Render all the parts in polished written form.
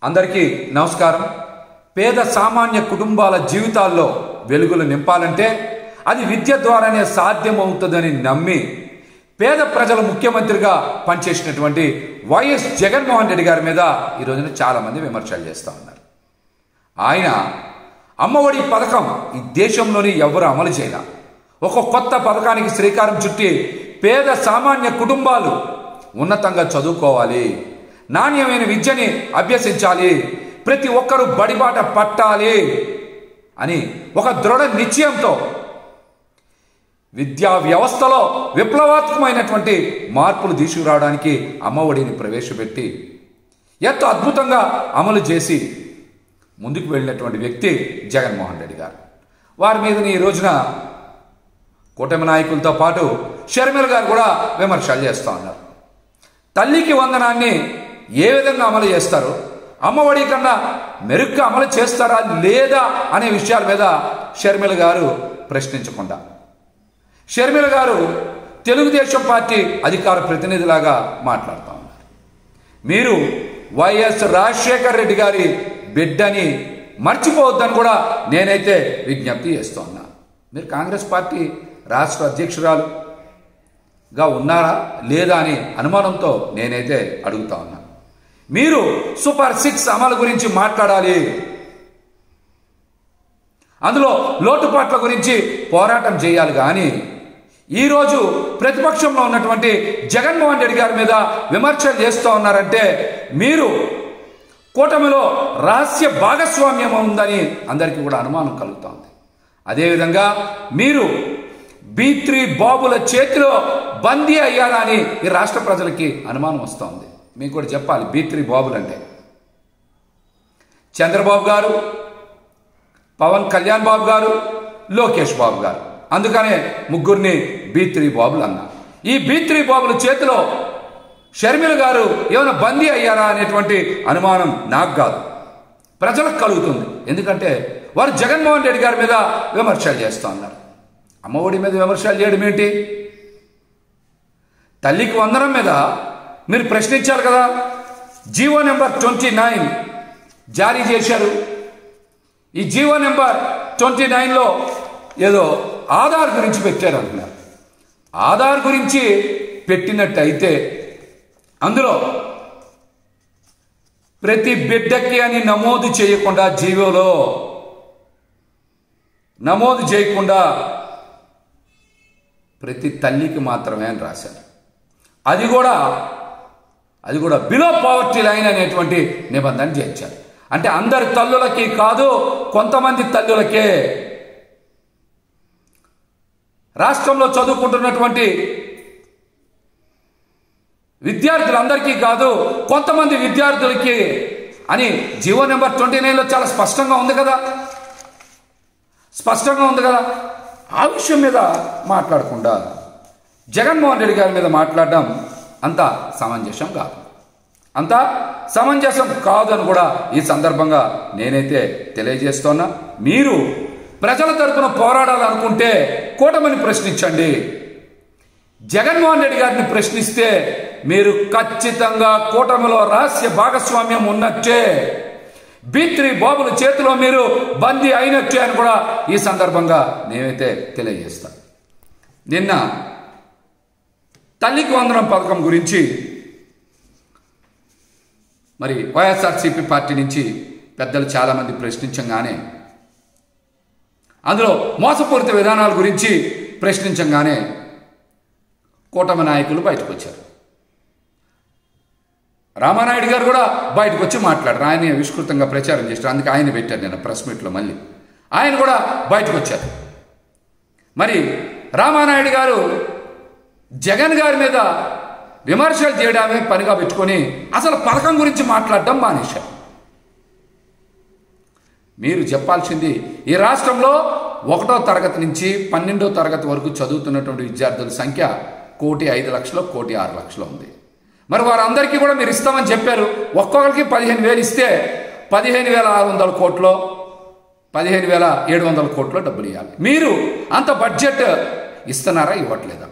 అందరికీ నమస్కారం. పేద సామాన్య కుటుంబాల జీవితాల్లో వెలుగులు నింపాలంటే అది విద్య ద్వారానే సాధ్యమవుతుందని నమ్మి పేద ప్రజల ముఖ్యమంత్రిగా పనిచేసినటువంటి వైఎస్ జగన్మోహన్ రెడ్డి గారి మీద ఈ రోజున చాలామంది విమర్శలు చేస్తూ ఉన్నారు. ఆయన అమ్మఒడి పథకం ఈ దేశంలోని ఎవరు అమలు చేయాల, ఒక కొత్త పథకానికి శ్రీకారం చుట్టి పేద సామాన్య కుటుంబాలు ఉన్నతంగా చదువుకోవాలి, నాణ్యమైన విద్యని అభ్యసించాలి, ప్రతి ఒక్కరూ బడిబాట పట్టాలి అని ఒక దృఢ నిశ్చయంతో విద్యా వ్యవస్థలో విప్లవాత్మకమైనటువంటి మార్పులు తీసుకురావడానికి అమ్మఒడిని ప్రవేశపెట్టి ఎంతో అద్భుతంగా అమలు చేసి ముందుకు వెళ్ళినటువంటి వ్యక్తి జగన్మోహన్ రెడ్డి గారు. వారి మీద ఈ రోజున కూటమి నాయకులతో పాటు షర్మిల గారు కూడా విమర్శలు చేస్తూ ఉన్నారు. తల్లికి వందనాన్ని ఏ విధంగా అమలు చేస్తారు, అమ్మఒడి కన్నా మెరుగ్గా అమలు చేస్తారా లేదా అనే విషయాల మీద షర్మిల గారు ప్రశ్నించకుండా, షర్మిల గారు తెలుగుదేశం పార్టీ అధికార ప్రతినిధిలాగా మాట్లాడుతూ ఉన్నారు. మీరు వైఎస్ రాజశేఖర రెడ్డి గారి బిడ్డని మర్చిపోవద్దని కూడా నేనైతే విజ్ఞప్తి చేస్తూ ఉన్నా. మీరు కాంగ్రెస్ పార్టీ రాష్ట్ర అధ్యక్షురాలుగా ఉన్నారా లేదా అని అనుమానంతో నేనైతే అడుగుతా ఉన్నా. మీరు సూపర్ 6 అమలు గురించి మాట్లాడాలి, అందులో లోటుపాట్ల గురించి పోరాటం చేయాలి. కానీ ఈరోజు ప్రతిపక్షంలో ఉన్నటువంటి జగన్మోహన్ రెడ్డి గారి మీద విమర్శలు చేస్తూ ఉన్నారంటే మీరు కూటమిలో రహస్య భాగస్వామ్యం ఉందని అందరికీ కూడా అనుమానం కలుగుతోంది. అదేవిధంగా మీరు B3 బాబుల చేతిలో బందీ అయ్యారా అని ఈ రాష్ట్ర ప్రజలకి అనుమానం వస్తోంది. మీకు కూడా చెప్పాలి, B3 బాబులు అంటే చంద్రబాబు గారు, పవన్ కళ్యాణ్ బాబు గారు, లోకేష్ బాబు గారు. అందుకనే ముగ్గురిని B3 బాబులు అన్నా. ఈ B3 బాబుల చేతిలో షర్మిల గారు ఏమైనా బందీ అయ్యారా అనేటువంటి అనుమానం నాకు కాదు, ప్రజలకు కలుగుతుంది. ఎందుకంటే వారు జగన్మోహన్ రెడ్డి గారి మీద విమర్శలు చేస్తూ ఉన్నారు. అమ్మఒడి మీద విమర్శలు చేయడం ఏంటి? తల్లికి వందనం మీద మీరు ప్రశ్నించారు కదా. జీవో నెంబర్ 29 జారీ చేశారు. ఈ జీవో నెంబర్ 29లో ఏదో ఆధార్ గురించి పెట్టారు అంటున్నారు. ఆధార్ గురించి పెట్టినట్టయితే అందులో ప్రతి బిడ్డకి అని నమోదు చేయకుండా, జీవోలో నమోదు చేయకుండా ప్రతి తల్లికి మాత్రమే అని రాశారు. అది కూడా బిలో పావర్టీ లైన్ అనేటువంటి నిబంధన చేర్చారు. అంటే అందరి తల్లులకి కాదు, కొంతమంది తల్లులకే, రాష్ట్రంలో చదువుకుంటున్నటువంటి విద్యార్థులందరికీ కాదు, కొంతమంది విద్యార్థులకి అని జీవో నెంబర్ 29లో చాలా స్పష్టంగా ఉంది కదా. ఆ విషయం మీద మాట్లాడకుండా జగన్మోహన్ రెడ్డి గారి మీద మాట్లాడడం అంత సమంజసం కాదు అని కూడా ఈ సందర్భంగా నేనైతే తెలియజేస్తున్నా. మీరు ప్రజల తరపున పోరాడాలనుకుంటే కూటమిని ప్రశ్నించండి. జగన్మోహన్ రెడ్డి గారిని ప్రశ్నిస్తే మీరు ఖచ్చితంగా కూటమిలో రహస్య భాగస్వామ్యం ఉన్నట్టే, B3 బాబుల చేతిలో మీరు బందీ అయినట్టే అని కూడా ఈ సందర్భంగా నేనైతే తెలియజేస్తాను. నిన్న తల్లికి వందనం పథకం గురించి మరి వైఎస్ఆర్సీపీ పార్టీ నుంచి పెద్దలు చాలామంది ప్రశ్నించగానే, అందులో మోసపూరిత విధానాల గురించి ప్రశ్నించగానే కూటమి నాయకులు బయటకు వచ్చారు. రామానాయుడు గారు కూడా బయటకు వచ్చి మాట్లాడారు. ఆయన విస్తృతంగా ప్రచారం చేశారు. అందుకే ఆయన పెట్టారు నేను ప్రెస్ మీట్లో. మళ్ళీ ఆయన కూడా బయటకు వచ్చారు. మరి రామానాయుడు గారు జగన్ గారి మీద విమర్శలు చేయడమే పనిగా పెట్టుకొని అసలు పథకం గురించి మాట్లాడడం మానేశారు. మీరు చెప్పాల్సింది, ఈ రాష్ట్రంలో 1వ తరగతి నుంచి 12వ తరగతి వరకు చదువుతున్నటువంటి విద్యార్థుల సంఖ్య 1,05,00,000 1,06,00,000 ఉంది. మరి వారందరికీ కూడా మీరు ఇస్తామని చెప్పారు. ఒక్కొక్కరికి 15,000 ఇస్తే 15,600 కోట్లు 15,700 కోట్లు డబ్బులు ఇవ్వాలి. మీరు అంత బడ్జెట్ ఇస్తున్నారా, ఇవ్వట్లేదా?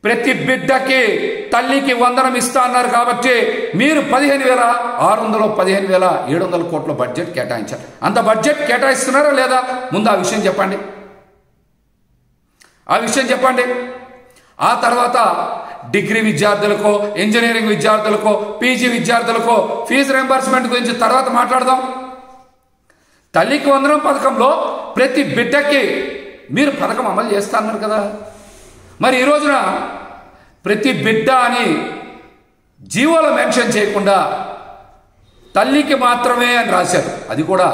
ప్రతి బిడ్డకి తల్లికి వందనం ఇస్తా అన్నారు కాబట్టి మీరు 15,600 15,700 కోట్ల బడ్జెట్ కేటాయించారు. అంత బడ్జెట్ కేటాయిస్తున్నారా లేదా? ముందు ఆ విషయం చెప్పండి. ఆ తర్వాత డిగ్రీ విద్యార్థులకో, ఇంజనీరింగ్ విద్యార్థులకో, పీజీ విద్యార్థులకో ఫీజు రింబర్స్మెంట్ గురించి తర్వాత మాట్లాడదాం. తల్లికి వందనం పథకంలో ప్రతి బిడ్డకి మీరు పథకం అమలు చేస్తా అన్నారు కదా. మరి ఈ రోజున ప్రతి బిడ్డ అని జీవోలో మెన్షన్ చేయకుండా తల్లికి మాత్రమే అని రాశారు. అది కూడా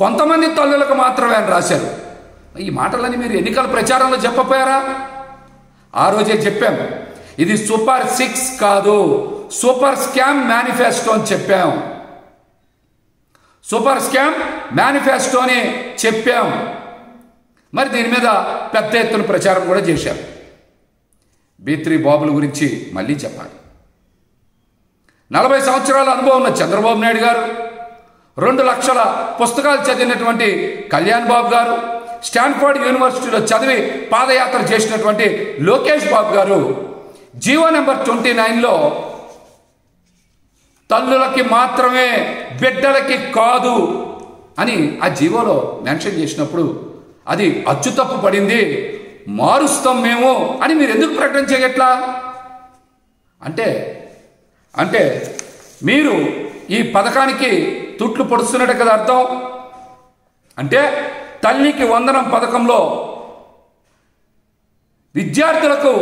కొంతమంది తల్లులకు మాత్రమే అని రాశారు. ఈ మాటలని మీరు ఎన్నికల ప్రచారంలో చెప్పపోయారా? ఆ రోజే చెప్పాం, ఇది సూపర్ 6 కాదు, సూపర్ స్కామ్ మేనిఫెస్టో అని చెప్పాం. సూపర్ స్కామ్ మేనిఫెస్టో అని చెప్పాం. మరి దీని మీద పెద్ద ఎత్తున ప్రచారం కూడా చేశారు. B3 బాబుల గురించి మళ్ళీ చెప్పాలి. 40 సంవత్సరాల అనుభవం ఉన్న చంద్రబాబు నాయుడు గారు, 2 లక్షల పుస్తకాలు చదివినటువంటి కళ్యాణ్ బాబు గారు, స్టాన్ఫోర్డ్ యూనివర్సిటీలో చదివి పాదయాత్ర చేసినటువంటి లోకేష్ బాబు గారు జీవో నెంబర్ 29లో తల్లులకి మాత్రమే, బిడ్డలకి కాదు అని ఆ జీవోలో మెన్షన్ చేసినప్పుడు అది అచ్చుతప్పు పడింది, మారుస్తాం మేము అని మీరు ఎందుకు ప్రకటన చేయట్లా? అంటే మీరు ఈ పథకానికి తుట్లు పొడుస్తున్నట్టు కదా అర్థం. అంటే తల్లికి వందనం పథకంలో విద్యార్థులకు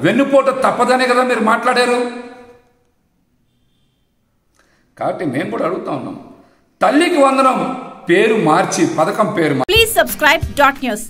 వెన్నుపోటు తప్పదనే కదా మీరు మాట్లాడారు. కాబట్టి మేము కూడా అడుగుతా ఉన్నాం, తల్లికి వందనం పేరు మార్చి పథకం పేరు. Please subscribe .news.